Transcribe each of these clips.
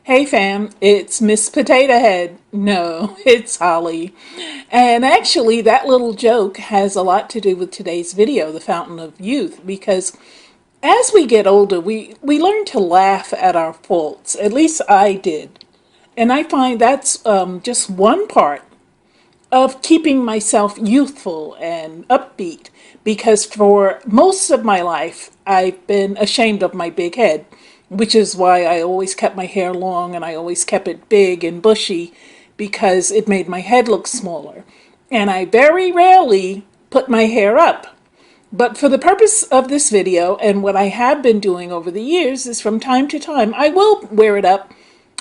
Hey fam, it's Miss Potato Head. No, it's Holly. And actually, that little joke has a lot to do with today's video, the Fountain of Youth, because as we get older, we learn to laugh at our faults. At least I did. And I find that's just one part of keeping myself youthful and upbeat because for most of my life I've been ashamed of my big head, which is why I always kept my hair long and I always kept it big and bushy because it made my head look smaller. And I very rarely put my hair up. But for the purpose of this video and what I have been doing over the years is from time to time I will wear it up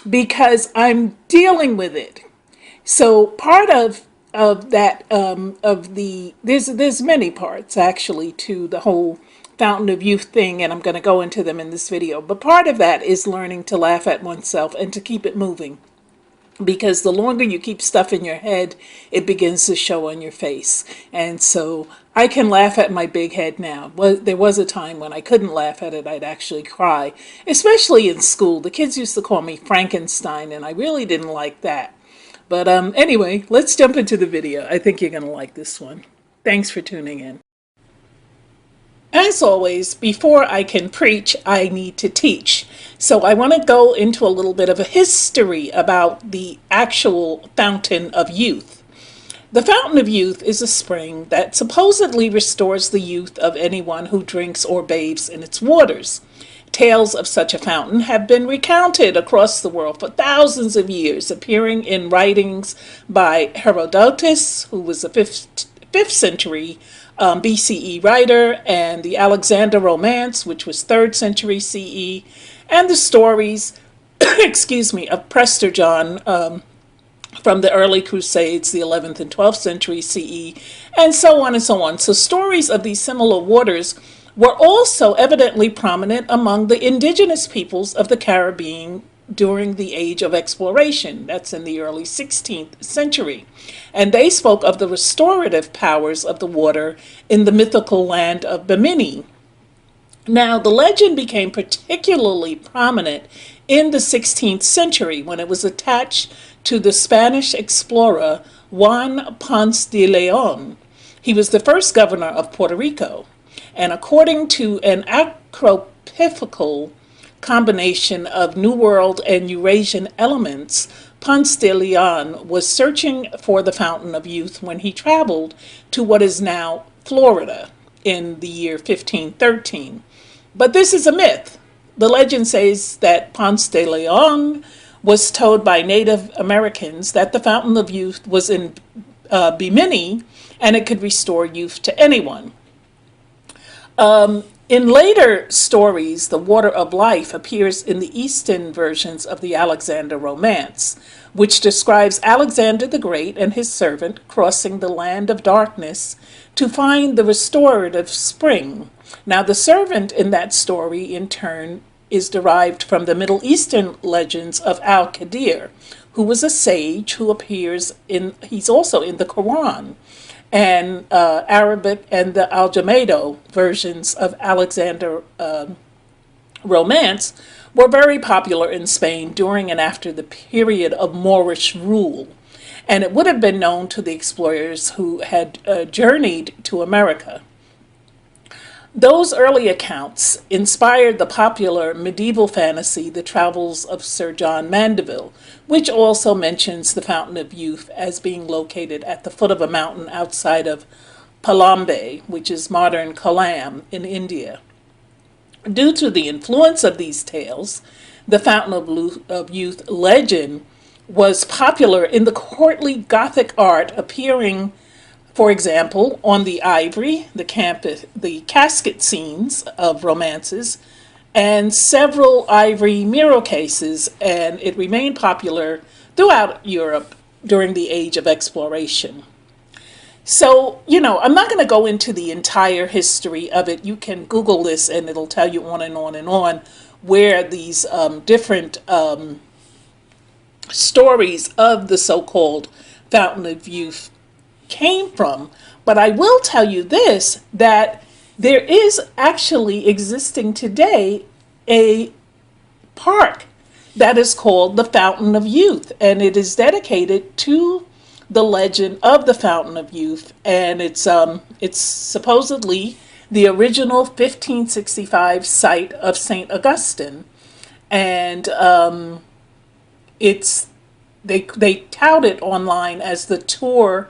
because I'm dealing with it. So part of that of the there's many parts actually to the whole fountain of youth thing, and I'm going to go into them in this video. But part of that is learning to laugh at oneself and to keep it moving, because the longer you keep stuff in your head, it begins to show on your face. And so I can laugh at my big head now. Well, there was a time when I couldn't laugh at it. I'd actually cry, especially in school. The kids used to call me Frankenstein, and I really didn't like that. But anyway, let's jump into the video. I think you're going to like this one. Thanks for tuning in. As always, before I can preach, I need to teach. So I want to go into a little bit of a history about the actual fountain of youth. The fountain of youth is a spring that supposedly restores the youth of anyone who drinks or bathes in its waters. Tales of such a fountain have been recounted across the world for thousands of years, appearing in writings by Herodotus, who was a 5th century BCE writer, and the Alexander Romance, which was 3rd century CE, and the stories, excuse me, of Prester John from the early Crusades, the 11th and 12th century CE, and so on and so on. So stories of these similar waters were also evidently prominent among the indigenous peoples of the Caribbean during the Age of Exploration. That's in the early 16th century. And they spoke of the restorative powers of the water in the mythical land of Bimini. Now, the legend became particularly prominent in the 16th century when it was attached to the Spanish explorer Juan Ponce de Leon. He was the first governor of Puerto Rico. And according to an acropical combination of New World and Eurasian elements, Ponce de Leon was searching for the Fountain of Youth when he traveled to what is now Florida in the year 1513. But this is a myth. The legend says that Ponce de Leon was told by Native Americans that the Fountain of Youth was in Bimini and it could restore youth to anyone. In later stories, the water of life appears in the Eastern versions of the Alexander Romance, which describes Alexander the Great and his servant crossing the land of darkness to find the restorative spring. Now, the servant in that story, in turn, is derived from the Middle Eastern legends of Al-Qadir, who was a sage who he's also in the Quran, and Arabic and the Aljamedo versions of Alexander Romance were very popular in Spain during and after the period of Moorish rule. And it would have been known to the explorers who had journeyed to America. Those early accounts inspired the popular medieval fantasy, The Travels of Sir John Mandeville, which also mentions the Fountain of Youth as being located at the foot of a mountain outside of Palambe, which is modern Kollam in India. Due to the influence of these tales, the Fountain of Youth legend was popular in the courtly Gothic art, appearing, for example, on the ivory, the casket scenes of romances, and several ivory mirror cases, and it remained popular throughout Europe during the Age of Exploration. So, I'm not going to go into the entire history of it. You can Google this and it'll tell you on and on and on where these different stories of the so-called Fountain of Youth came from. But I will tell you this, that there is actually existing today a park that is called the Fountain of Youth, and it is dedicated to the legend of the Fountain of Youth, and it's supposedly the original 1565 site of Saint Augustine, and it's they tout it online as the tour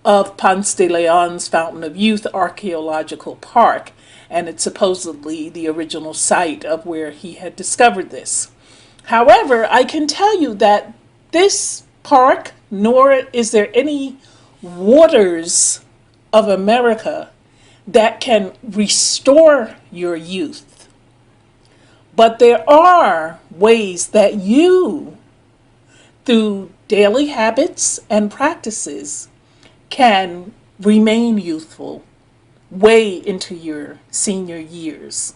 of Ponce de Leon's Fountain of Youth Archaeological Park, and it's supposedly the original site of where he had discovered this. However, I can tell you that this park, nor is there any waters of America that can restore your youth. But there are ways that you, through daily habits and practices, can remain youthful way into your senior years.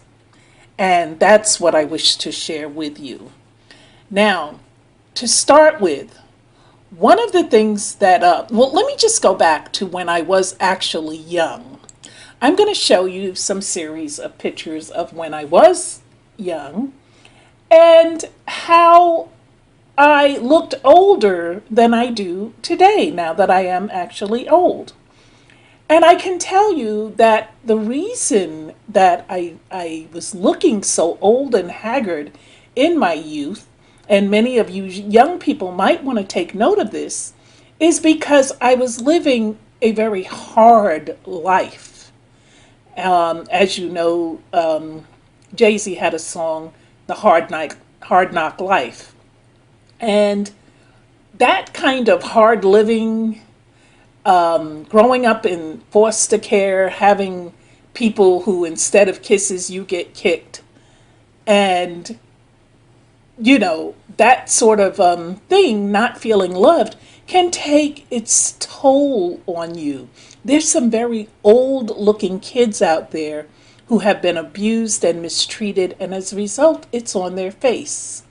And that's what I wish to share with you. Now, to start with, one of the things that, well, let me just go back to when I was actually young. I'm going to show you some series of pictures of when I was young and how I looked older than I do today, now that I am actually old. And I can tell you that the reason that I was looking so old and haggard in my youth, and many of you young people might want to take note of this, is because I was living a very hard life. As you know, Jay-Z had a song, The Hard Knock Life. And that kind of hard living, growing up in foster care, having people who instead of kisses you get kicked, and that sort of thing, not feeling loved, can take its toll on you. There's some very old looking kids out there who have been abused and mistreated, and as a result, it's on their face.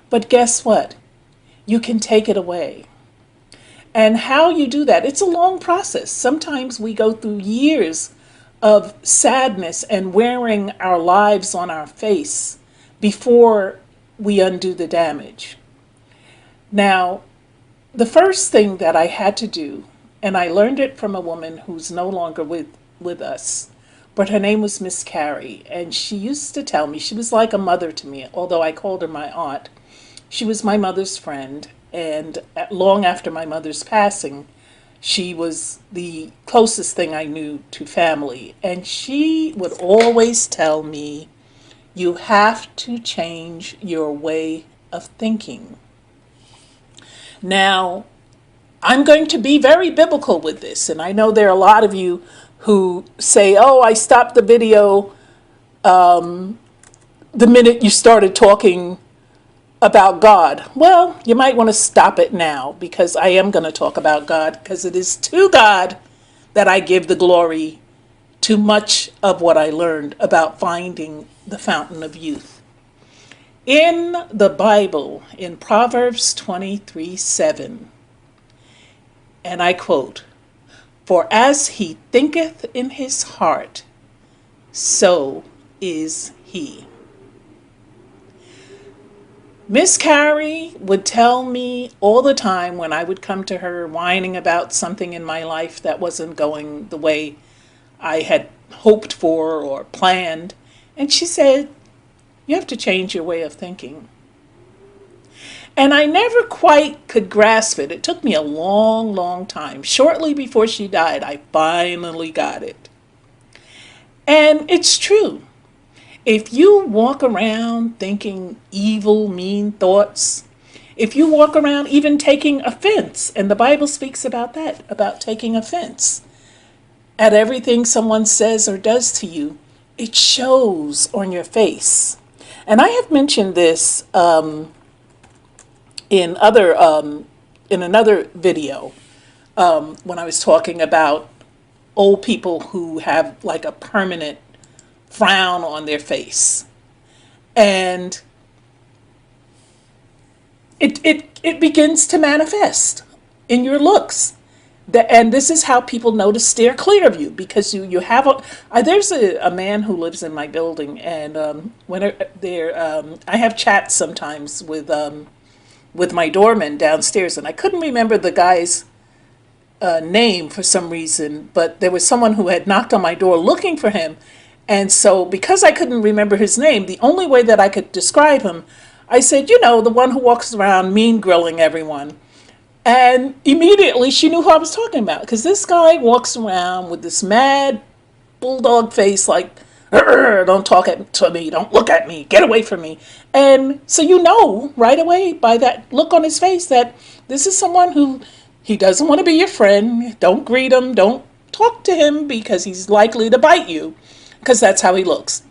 But guess what? You can take it away. And how you do that, it's a long process. Sometimes we go through years of sadness and wearing our lives on our face before we undo the damage. Now, the first thing that I had to do, and I learned it from a woman who's no longer with us, but her name was Miss Carrie, and she used to tell me, she was like a mother to me, although I called her my aunt. She was my mother's friend, and long after my mother's passing, she was the closest thing I knew to family. And she would always tell me, you have to change your way of thinking. Now, I'm going to be very biblical with this, and I know there are a lot of you who say, oh, I stopped the video the minute you started talking about God. Well, you might want to stop it now, because I am going to talk about God, because it is to God that I give the glory to much of what I learned about finding the fountain of youth. In the Bible, in Proverbs 23:7, and I quote, "For as he thinketh in his heart, so is he." Miss Carrie would tell me all the time when I would come to her whining about something in my life that wasn't going the way I had hoped for or planned. And she said, you have to change your way of thinking. And I never quite could grasp it. It took me a long, long time. Shortly before she died, I finally got it. And it's true. If you walk around thinking evil, mean thoughts, if you walk around even taking offense, and the Bible speaks about that, about taking offense at everything someone says or does to you, it shows on your face. And I have mentioned this in another video when I was talking about old people who have like a permanent frown on their face, and it begins to manifest in your looks. And this is how people know to steer clear of you, because you have there's a man who lives in my building, and I have chats sometimes with my doorman downstairs, and I couldn't remember the guy's name for some reason, but there was someone who had knocked on my door looking for him. And so, because I couldn't remember his name, the only way that I could describe him, I said, the one who walks around mean grilling everyone. And immediately she knew who I was talking about, because this guy walks around with this mad bulldog face, like, don't talk to me, don't look at me, get away from me. And so right away by that look on his face that this is someone who, he doesn't want to be your friend. Don't greet him, don't talk to him, because he's likely to bite you, because that's how he looks.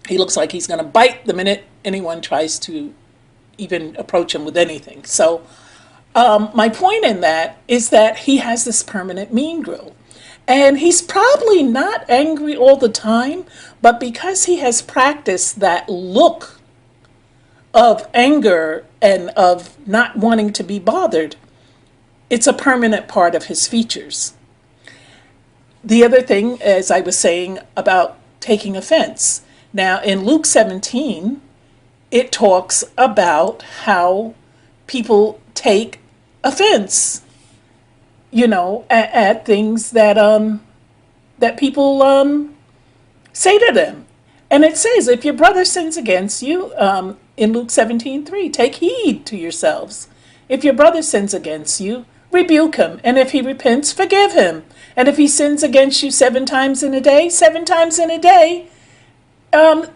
He looks like he's going to bite the minute anyone tries to even approach him with anything. So my point in that is that he has this permanent mean grill. And he's probably not angry all the time, but because he has practiced that look of anger and of not wanting to be bothered, it's a permanent part of his features. The other thing, as I was saying about taking offense, now in Luke 17, it talks about how people take offense, at things that people say to them. And it says, if your brother sins against you, in Luke 17:3, take heed to yourselves. If your brother sins against you, rebuke him. And if he repents, forgive him. And if he sins against you 7 times in a day, 7 times in a day,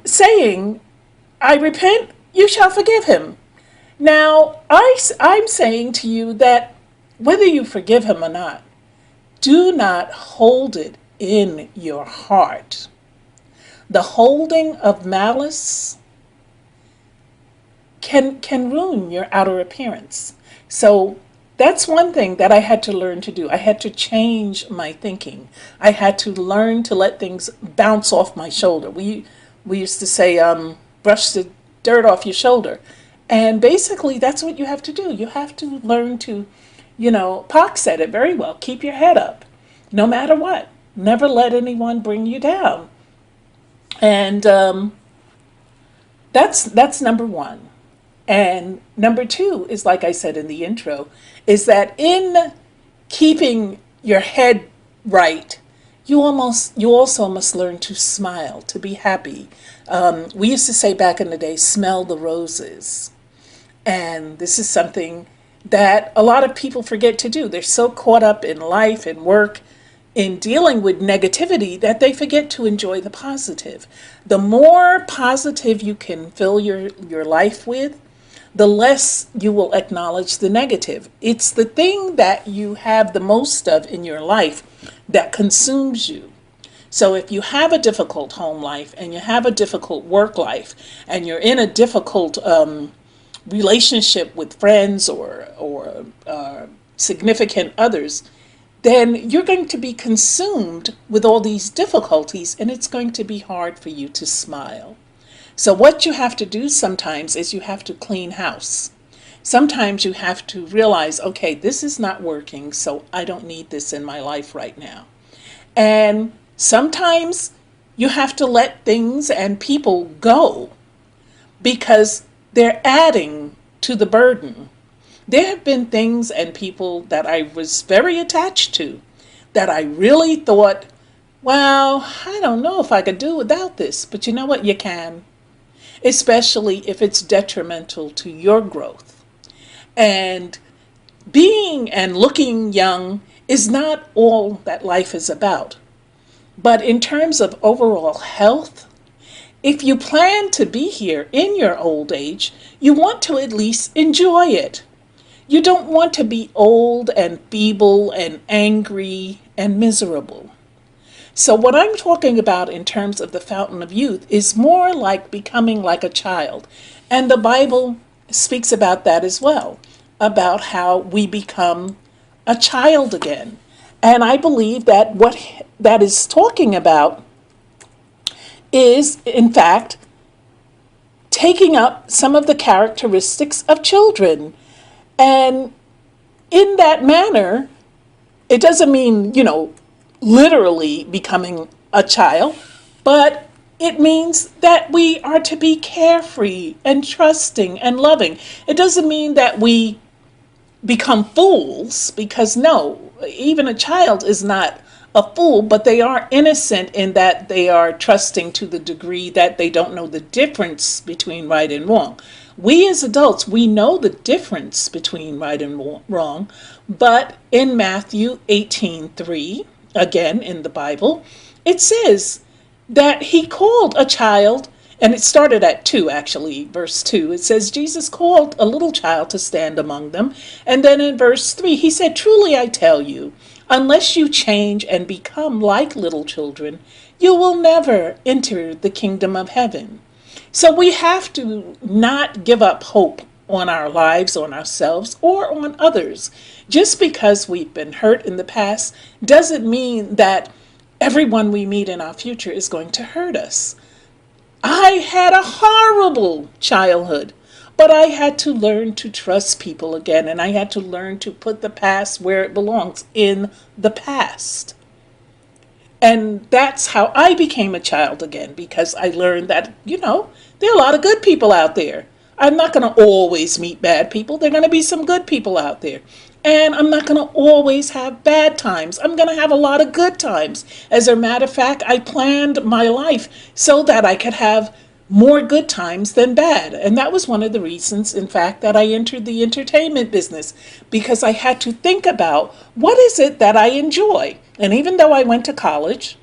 saying, I repent, you shall forgive him. Now, I'm saying to you that whether you forgive him or not, do not hold it in your heart. The holding of malice can ruin your outer appearance. So that's one thing that I had to learn to do. I had to change my thinking. I had to learn to let things bounce off my shoulder. We used to say, brush the dirt off your shoulder. And basically, that's what you have to do. You have to learn to, Pac said it very well. Keep your head up, no matter what. Never let anyone bring you down. And that's number one. And number two is, like I said in the intro, is that in keeping your head right, you also must learn to smile, to be happy. We used to say back in the day, smell the roses. And this is something that a lot of people forget to do. They're so caught up in life and work, in dealing with negativity, that they forget to enjoy the positive. The more positive you can fill your life with, the less you will acknowledge the negative. It's the thing that you have the most of in your life that consumes you. So if you have a difficult home life, and you have a difficult work life, and you're in a difficult relationship with friends or significant others, then you're going to be consumed with all these difficulties, and it's going to be hard for you to smile. So what you have to do sometimes is you have to clean house. Sometimes you have to realize, okay, this is not working, so I don't need this in my life right now. And sometimes you have to let things and people go because they're adding to the burden. There have been things and people that I was very attached to that I really thought, well, I don't know if I could do without this. But you know what? You can, especially if it's detrimental to your growth. And being and looking young is not all that life is about. But in terms of overall health, if you plan to be here in your old age, you want to at least enjoy it. You don't want to be old and feeble and angry and miserable. So what I'm talking about in terms of the fountain of youth is more like becoming like a child. And the Bible speaks about that as well, about how we become a child again. And I believe that what that is talking about is, in fact, taking up some of the characteristics of children. And in that manner, It doesn't mean, literally becoming a child, but it means that we are to be carefree and trusting and loving. It doesn't mean that we become fools, because no, even a child is not a fool, but they are innocent in that they are trusting to the degree that they don't know the difference between right and wrong. We as adults, we know the difference between right and wrong, but in Matthew 18:3, again in the Bible, it says that he called a child, and it started at 2, actually, verse 2. It says, Jesus called a little child to stand among them. And then in verse 3, he said, truly I tell you, unless you change and become like little children, you will never enter the kingdom of heaven. So we have to not give up hope on our lives, on ourselves, or on others. Just because we've been hurt in the past doesn't mean that everyone we meet in our future is going to hurt us. I had a horrible childhood, but I had to learn to trust people again, and I had to learn to put the past where it belongs, in the past. And that's how I became a child again, because I learned that, there are a lot of good people out there. I'm not going to always meet bad people. There are going to be some good people out there. And I'm not going to always have bad times. I'm going to have a lot of good times. As a matter of fact, I planned my life so that I could have more good times than bad. And that was one of the reasons, in fact, that I entered the entertainment business, because I had to think about what is it that I enjoy. And even though I went to college,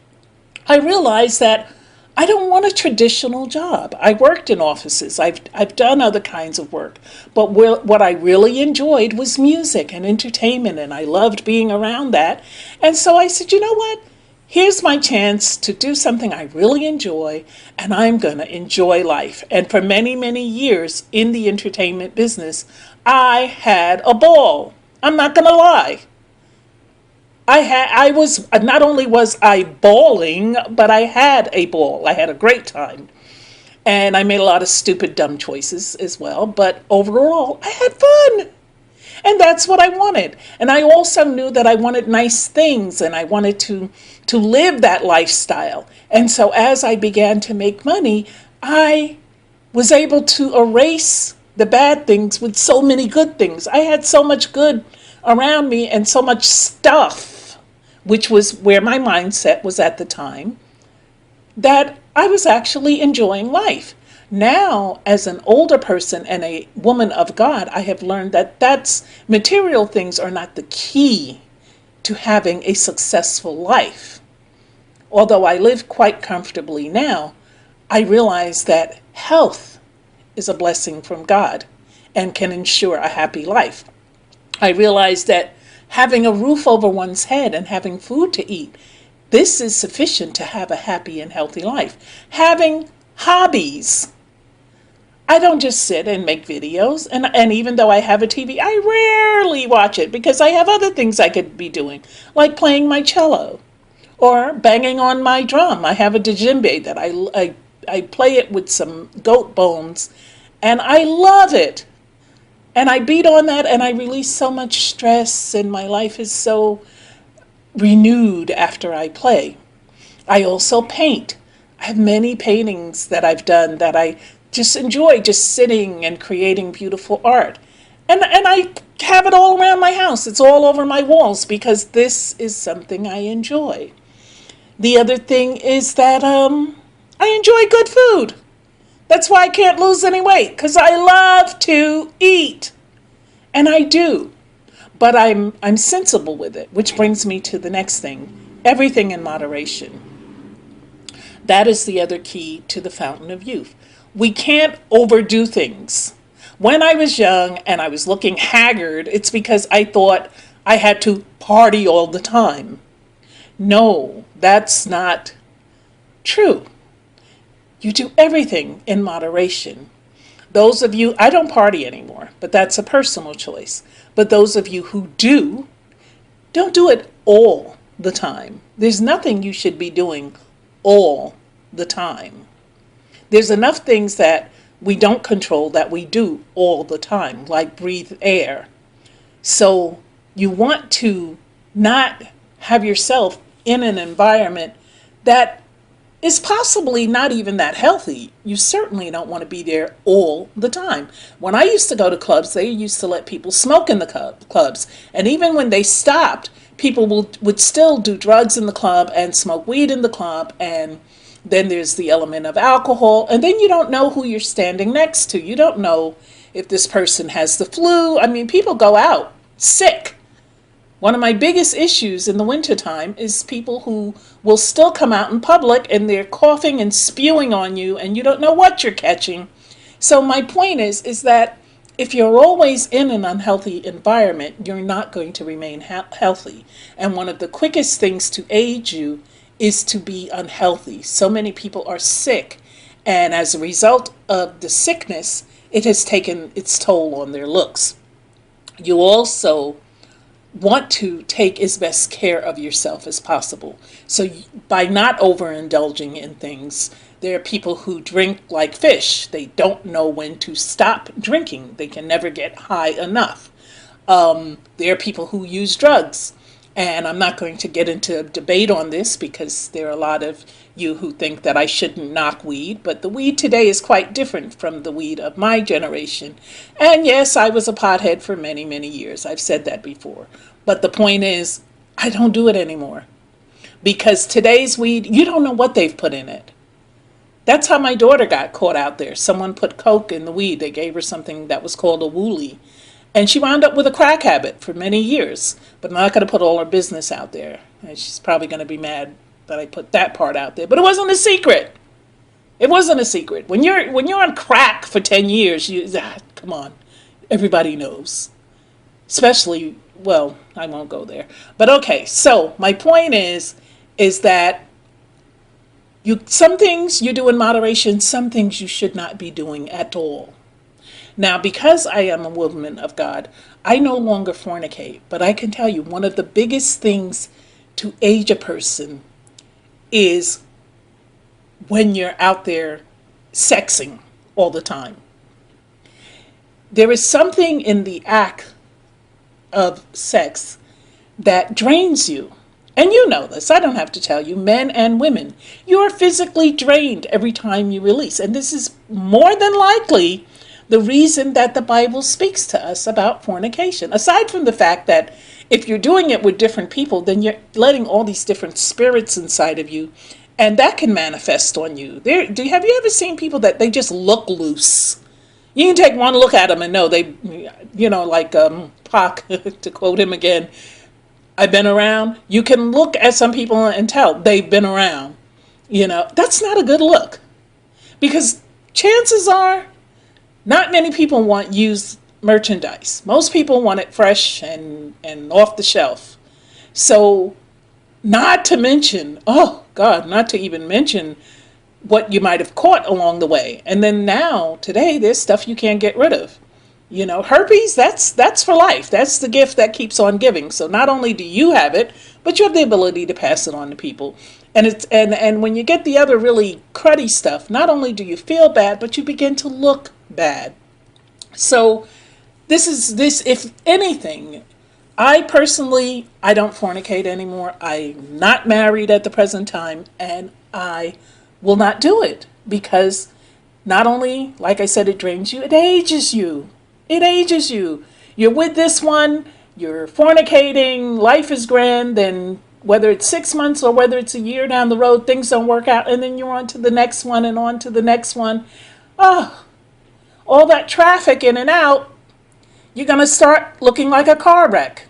I realized that I don't want a traditional job. I worked in offices. I've done other kinds of work. But what I really enjoyed was music and entertainment, and I loved being around that. And so I said, you know what? Here's my chance to do something I really enjoy, and I'm going to enjoy life. And for many, many years in the entertainment business, I had a ball. I'm not going to lie. Not only was I bawling, but I had a ball. I had a great time. And I made a lot of stupid, dumb choices as well. But overall, I had fun. And that's what I wanted. And I also knew that I wanted nice things, and I wanted to live that lifestyle. And so as I began to make money, I was able to erase the bad things with so many good things. I had so much good around me and so much stuff, which was where my mindset was at the time, that I was actually enjoying life. Now, as an older person and a woman of God, I have learned that material things are not the key to having a successful life. Although I live quite comfortably now, I realize that health is a blessing from God and can ensure a happy life. I realize that having a roof over one's head and having food to eat, this is sufficient to have a happy and healthy life. Having hobbies. I don't just sit and make videos, and even though I have a TV, I rarely watch it because I have other things I could be doing, like playing my cello or banging on my drum. I have a djembe that I play it with some goat bones, and I love it. And I beat on that, and I release so much stress, and my life is so renewed after I play. I also paint. I have many paintings that I've done that I just enjoy, just sitting and creating beautiful art. And I have it all around my house. It's all over my walls because this is something I enjoy. The other thing is that I enjoy good food. That's why I can't lose any weight, because I love to eat. And I do. But I'm sensible with it, which brings me to the next thing. Everything in moderation. That is the other key to the fountain of youth. We can't overdo things. When I was young and I was looking haggard, it's because I thought I had to party all the time. No, that's not true. You do everything in moderation. Those of you, I don't party anymore, but that's a personal choice. But those of you who do, don't do it all the time. There's nothing you should be doing all the time. There's enough things that we don't control that we do all the time, like breathe air. So you want to not have yourself in an environment that is possibly not even that healthy. You certainly don't want to be there all the time. When I used to go to clubs, they used to let people smoke in the clubs. And even when they stopped, people would still do drugs in the club and smoke weed in the club. And then there's the element of alcohol. And then you don't know who you're standing next to. You don't know if this person has the flu. I mean, people go out sick. One of my biggest issues in the wintertime is people who will still come out in public and they're coughing and spewing on you and you don't know what you're catching. So my point is that if you're always in an unhealthy environment, you're not going to remain healthy. And one of the quickest things to age you is to be unhealthy. So many people are sick, and as a result of the sickness, it has taken its toll on their looks. You also want to take as best care of yourself as possible. So by not overindulging in things, there are people who drink like fish. They don't know when to stop drinking. They can never get high enough. There are people who use drugs. And I'm not going to get into a debate on this because there are a lot of you who think that I shouldn't knock weed, but the weed today is quite different from the weed of my generation. And yes, I was a pothead for many, many years. I've said that before. But the point is, I don't do it anymore. Because today's weed, you don't know what they've put in it. That's how my daughter got caught out there. Someone put coke in the weed. They gave her something that was called a wooly. And she wound up with a crack habit for many years. But I'm not going to put all her business out there. And she's probably going to be mad that I put that part out there. But it wasn't a secret. It wasn't a secret. When you're on crack for 10 years, come on. Everybody knows. Especially, well, I won't go there. But okay, so my point is that some things you do in moderation, some things you should not be doing at all. Now, because I am a woman of God, I no longer fornicate, but I can tell you one of the biggest things to age a person is when you're out there sexing all the time. There is something in the act of sex that drains you. And you know this, I don't have to tell you, men and women. You are physically drained every time you release. And this is more than likely the reason that the Bible speaks to us about fornication. Aside from the fact that if you're doing it with different people, then you're letting all these different spirits inside of you, and that can manifest on you. Have you ever seen people that they just look loose? You can take one look at them and know they, like Pac, to quote him again, I've been around. You can look at some people and tell they've been around. That's not a good look. Because chances are, not many people want used merchandise. Most people want it fresh and off the shelf. So, not to even mention what you might have caught along the way. And then today, there's stuff you can't get rid of. Herpes, that's for life. That's the gift that keeps on giving. So not only do you have it, but you have the ability to pass it on to people. And when you get the other really cruddy stuff, not only do you feel bad, but you begin to look bad. So if anything, I personally don't fornicate anymore. I'm not married at the present time, and I will not do it because not only, like I said, it drains you, it ages you. It ages you. You're with this one, you're fornicating, life is grand, then whether it's 6 months or whether it's a year down the road, things don't work out, and then you're on to the next one and on to the next one. Oh, all that traffic in and out, you're going to start looking like a car wreck.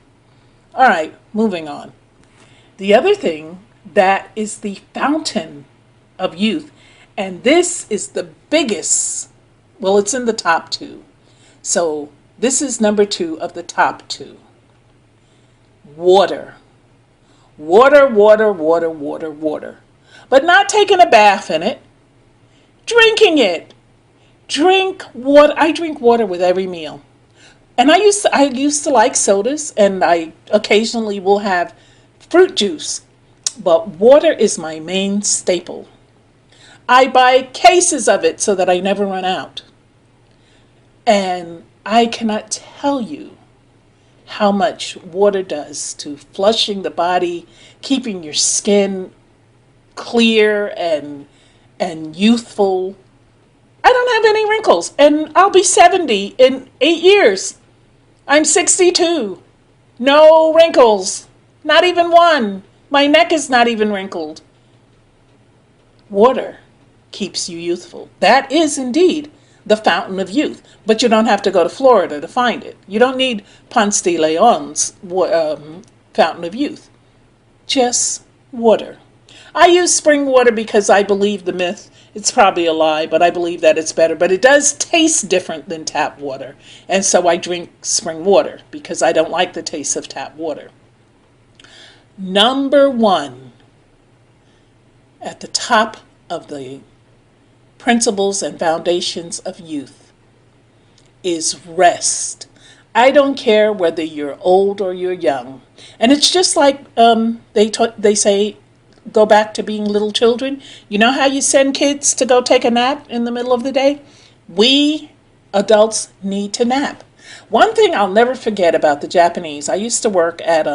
All right, moving on. The other thing that is the fountain of youth, and this is the biggest, well, it's in the top two. So this is number 2 of the top 2. Water. Water, water, water, water, water. But not taking a bath in it. Drinking it. Drink water. I drink water with every meal. And I used to like sodas, and I occasionally will have fruit juice. But water is my main staple. I buy cases of it so that I never run out. And I cannot tell you how much water does to flushing the body, keeping your skin clear and youthful. I don't have any wrinkles, and I'll be 70 in 8 years. I'm 62. No wrinkles. Not even one. My neck is not even wrinkled. Water keeps you youthful. That is indeed the fountain of youth. But you don't have to go to Florida to find it. You don't need Ponce de Leon's fountain of youth. Just water. I use spring water because I believe the myth. It's probably a lie, but I believe that it's better. But it does taste different than tap water. And so I drink spring water because I don't like the taste of tap water. Number one, at the top of the principles and foundations of youth, is rest. I don't care whether you're old or you're young. And it's just like they say, go back to being little children. You know how you send kids to go take a nap in the middle of the day? We adults need to nap. One thing I'll never forget about the Japanese, I used to work at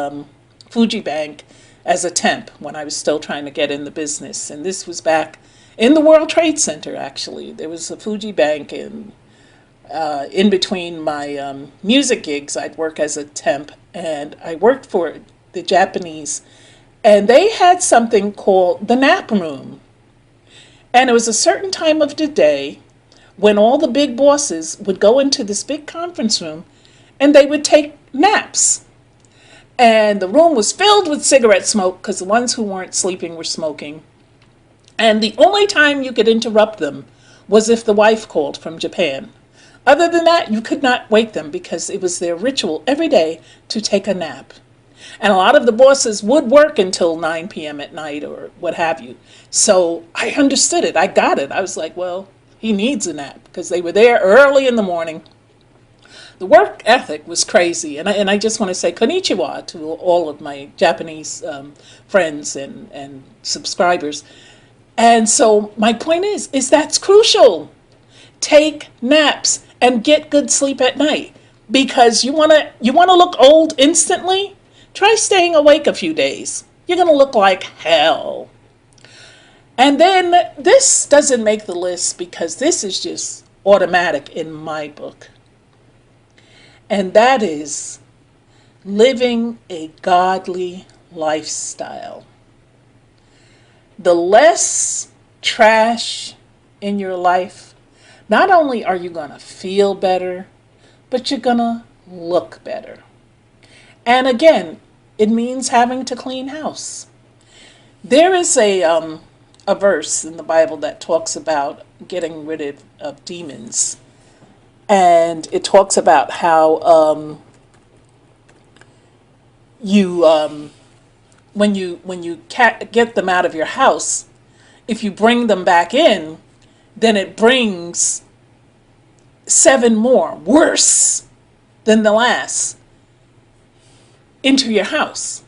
Fuji Bank as a temp when I was still trying to get in the business. And this was back in the World Trade Center, actually. There was a Fuji Bank, and in between my music gigs, I'd work as a temp. And I worked for the Japanese. And they had something called the nap room. And it was a certain time of the day when all the big bosses would go into this big conference room and they would take naps. And the room was filled with cigarette smoke because the ones who weren't sleeping were smoking. And the only time you could interrupt them was if the wife called from Japan. Other than that, you could not wake them because it was their ritual every day to take a nap. And a lot of the bosses would work until 9 p.m. at night or what have you. So I understood it. I got it. I was like, well, he needs a nap because they were there early in the morning. The work ethic was crazy. And I just want to say konnichiwa to all of my Japanese friends and subscribers. And so my point is that's crucial. Take naps and get good sleep at night. Because you want to look old instantly? Try staying awake a few days. You're going to look like hell. And then this doesn't make the list because this is just automatic in my book. And that is living a godly lifestyle. The less trash in your life, not only are you going to feel better, but you're going to look better. And again, it means having to clean house. There is a verse in the Bible that talks about getting rid of demons. And it talks about how when you get them out of your house, if you bring them back in, then it brings 7 more, worse than the last, into your house.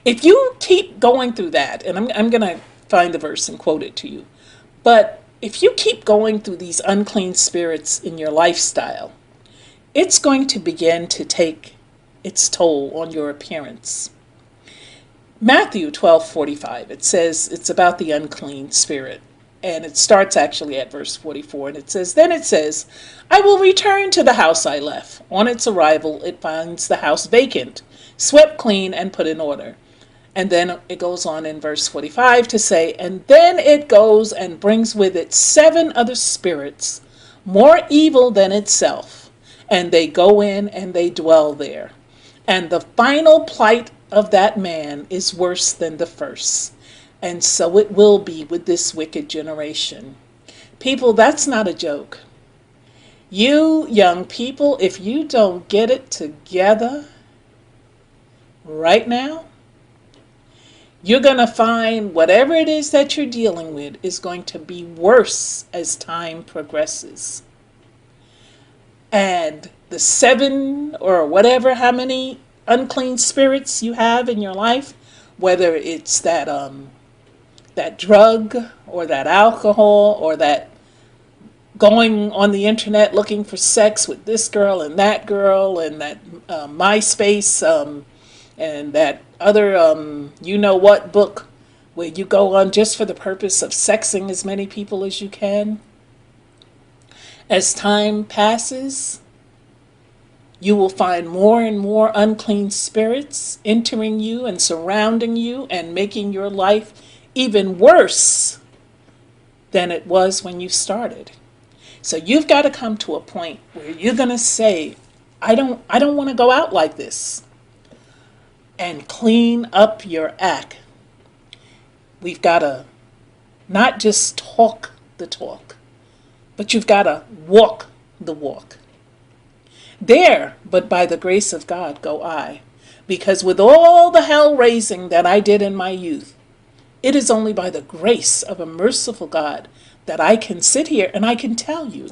If you keep going through that, and I'm going to find the verse and quote it to you, but if you keep going through these unclean spirits in your lifestyle, it's going to begin to take its toll on your appearance. Matthew 12:45, it says it's about the unclean spirit. And it starts actually at verse 44, and it says, then it says, I will return to the house I left. On its arrival, it finds the house vacant, swept clean, and put in order. And then it goes on in verse 45 to say, and then it goes and brings with it 7 other spirits, more evil than itself. And they go in and they dwell there. And the final plight of that man is worse than the first. And so it will be with this wicked generation. People, that's not a joke. You young people, if you don't get it together right now, you're going to find whatever it is that you're dealing with is going to be worse as time progresses. And the 7 or whatever, how many unclean spirits you have in your life, whether it's that drug or that alcohol or that going on the internet looking for sex with this girl and that MySpace and that other you know what book where you go on just for the purpose of sexing as many people as you can. As time passes, you will find more and more unclean spirits entering you and surrounding you and making your life even worse than it was when you started. So you've got to come to a point where you're going to say, I don't want to go out like this, and clean up your act. We've got to not just talk the talk, but you've got to walk the walk. There, but by the grace of God, go I. Because with all the hell raising that I did in my youth, it is only by the grace of a merciful God that I can sit here and I can tell you,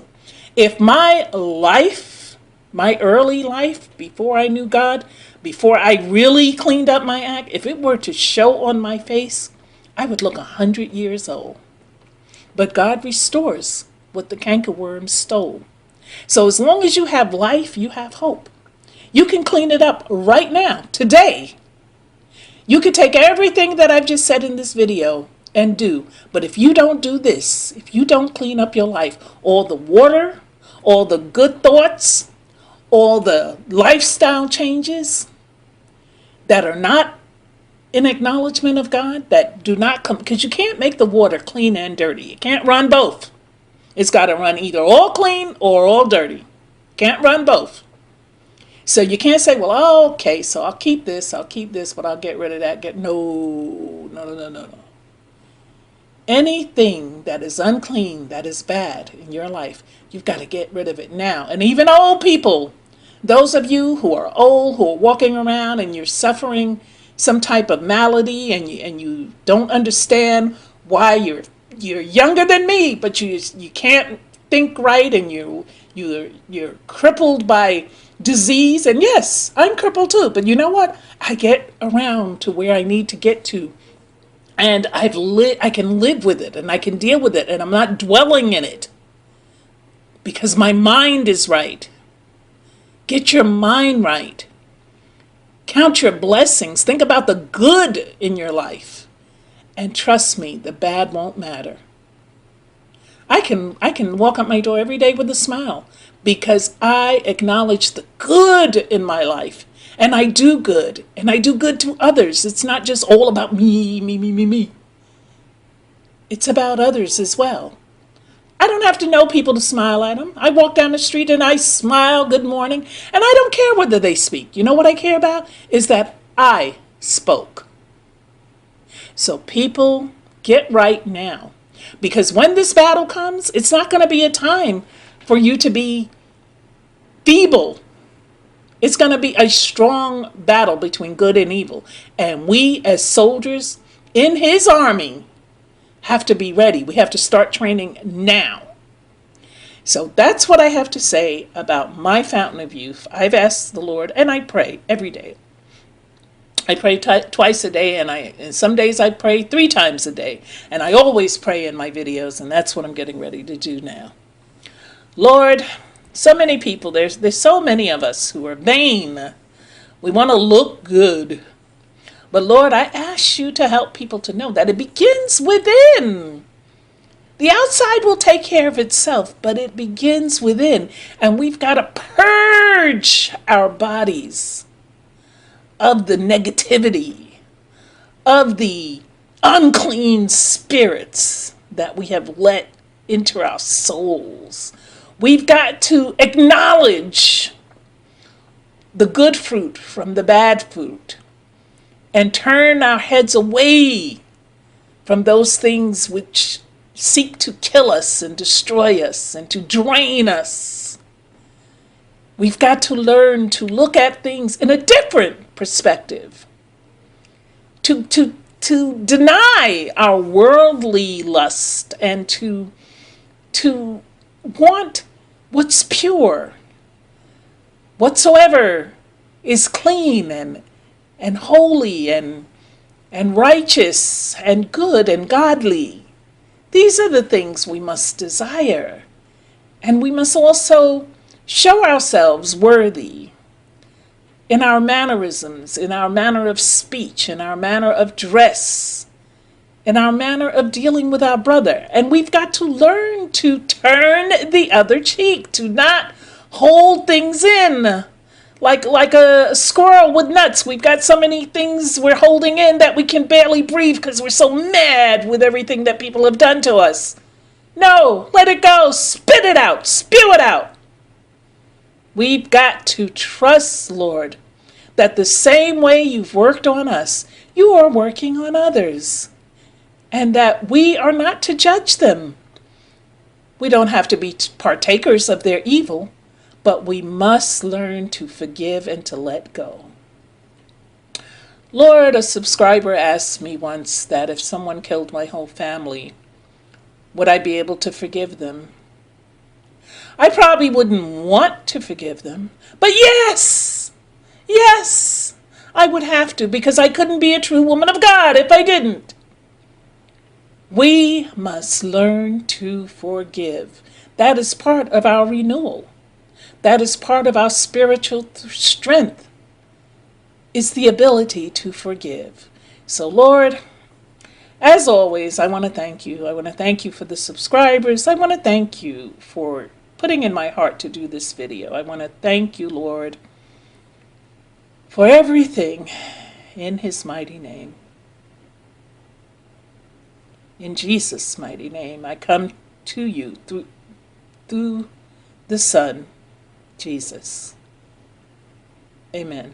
if my life, my early life, before I knew God, before I really cleaned up my act, if it were to show on my face, I would look 100 years old. But God restores what the cankerworm stole. So as long as you have life, you have hope. You can clean it up right now, today. You can take everything that I've just said in this video and do. But if you don't do this, if you don't clean up your life, all the water, all the good thoughts, all the lifestyle changes that are not in acknowledgement of God, that do not come, because you can't make the water clean and dirty. You can't run both. It's got to run either all clean or all dirty. Can't run both. So you can't say, well, oh, okay, so I'll keep this, but I'll get rid of that. No. Anything that is unclean, that is bad in your life, you've got to get rid of it now. And even old people, those of you who are old, who are walking around and you're suffering some type of malady and you don't understand why you're younger than me, but you can't think right, and you're crippled by disease. And yes, I'm crippled too, but you know what? I get around to where I need to get to, and I can live with it, and I can deal with it, and I'm not dwelling in it because my mind is right. Get your mind right. Count your blessings. Think about the good in your life. And trust me, the bad won't matter. I can walk out my door every day with a smile because I acknowledge the good in my life. And I do good. And I do good to others. It's not just all about me. It's about others as well. I don't have to know people to smile at them. I walk down the street and I smile, good morning. And I don't care whether they speak. You know what I care about? Is that I spoke. So people, get right now. Because when this battle comes, it's not going to be a time for you to be feeble. It's going to be a strong battle between good and evil. And we as soldiers in his army have to be ready. We have to start training now. So that's what I have to say about my fountain of youth. I've asked the Lord, and I pray every day. I pray twice a day, and some days I pray 3 times a day. And I always pray in my videos, and that's what I'm getting ready to do now. Lord, so many people, there's so many of us who are vain. We want to look good. But Lord, I ask you to help people to know that it begins within. The outside will take care of itself, but it begins within. And we've got to purge our bodies of the negativity, of the unclean spirits that we have let into our souls. We've got to acknowledge the good fruit from the bad fruit and turn our heads away from those things which seek to kill us and destroy us and to drain us. We've got to learn to look at things in a different perspective, to deny our worldly lust and to want what's pure, whatsoever is clean and holy and righteous and good and godly. These are the things we must desire. And we must also show ourselves worthy in our mannerisms, in our manner of speech, in our manner of dress, in our manner of dealing with our brother. And we've got to learn to turn the other cheek, to not hold things in. Like a squirrel with nuts. We've got so many things we're holding in that we can barely breathe because we're so mad with everything that people have done to us. No, let it go. Spit it out. Spew it out. We've got to trust, Lord, that the same way you've worked on us, you are working on others. And that we are not to judge them. We don't have to be partakers of their evil, but we must learn to forgive and to let go. Lord, a subscriber asked me once that if someone killed my whole family, would I be able to forgive them? I probably wouldn't want to forgive them, but yes, I would have to, because I couldn't be a true woman of God if I didn't. We must learn to forgive. That is part of our renewal. That is part of our spiritual strength, is the ability to forgive. So Lord, as always, I want to thank you. I want to thank you for the subscribers. I want to thank you for putting in my heart to do this video. I want to thank you, Lord, for everything in his mighty name. In Jesus' mighty name, I come to you through the Son, Jesus. Amen.